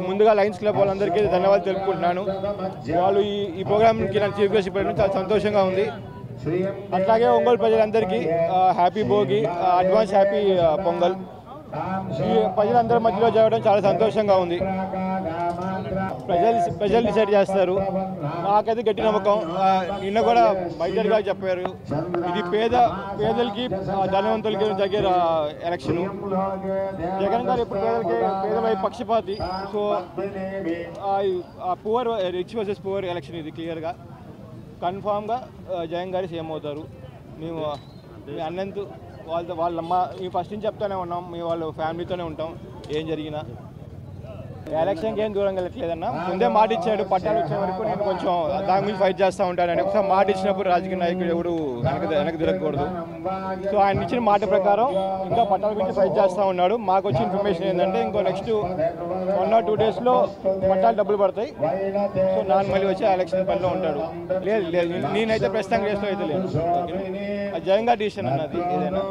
ముందుగా Lions club వాళ్ళందరికీ ధన్యవాదాలు తెలుపుకుంటున్నాను. వాళ్ళు ఈ ప్రోగ్రామ్కి నన్ను చీఫ్ గెస్ట్ పెట్టడం చాలా సంతోషంగా ఉంది. అట్లాగే ఒంగోలు ప్రజలందరికీ happy Bhogi, advance happy pongal. ఈ ప్రజలందరి మధ్యలో జరగడం చాలా సంతోషంగా ఉంది. ప్రజలు డిసైడ్ చేస్తారు. నాకైతే గట్టి నమ్మకం. నిన్న కూడా మైటర్ గారు చెప్పారు, ఇది పేదలకి ధనవంతులకి జరిగే ఎలక్షన్. జగన్ గారు ఎప్పుడు పేదల పక్షపాతి. So poor rich versus poor election ఇది క్లియర్గా. కన్ఫామ్గా జగన్ గారు సీఎం అవుతారు. మేము మీ అన్నంతు వాళ్ళమ్మ మేము ఫస్ట్ నుంచి చెప్తూనే ఉన్నాం, మీ వాళ్ళ ఫ్యామిలీతోనే ఉంటాం. ఏం జరిగినా ఎలక్షన్కి ఏం దూరం వెళ్ళట్లేదన్న. ముందే మాట ఇచ్చాడు, పట్టాలు వచ్చే వరకు నేను కొంచెం దాని గురించి ఫైట్ చేస్తూ ఉంటానని. ఒకసారి మాట ఇచ్చినప్పుడు రాజకీయ నాయకుడు ఎవరు వెనక్కి తిరగకూడదు. సో ఆయన ఇచ్చిన మాట ప్రకారం ఇంకా పట్టాల గురించి ఫైట్ చేస్తూ ఉన్నాడు. మాకు వచ్చిన ఇన్ఫర్మేషన్ ఏంటంటే ఇంకో నెక్స్ట్ 1 or 2 daysలో పట్టాలు డబ్బులు పడతాయి. సో నాన్న మళ్ళీ వచ్చి ఎలక్షన్ పనిలో ఉంటాడు. లేదు నేనైతే ప్రస్తుతం రేస్లో అయితే లేదు. జగన్ గారి డిసిషన్ అన్నది ఏదైనా.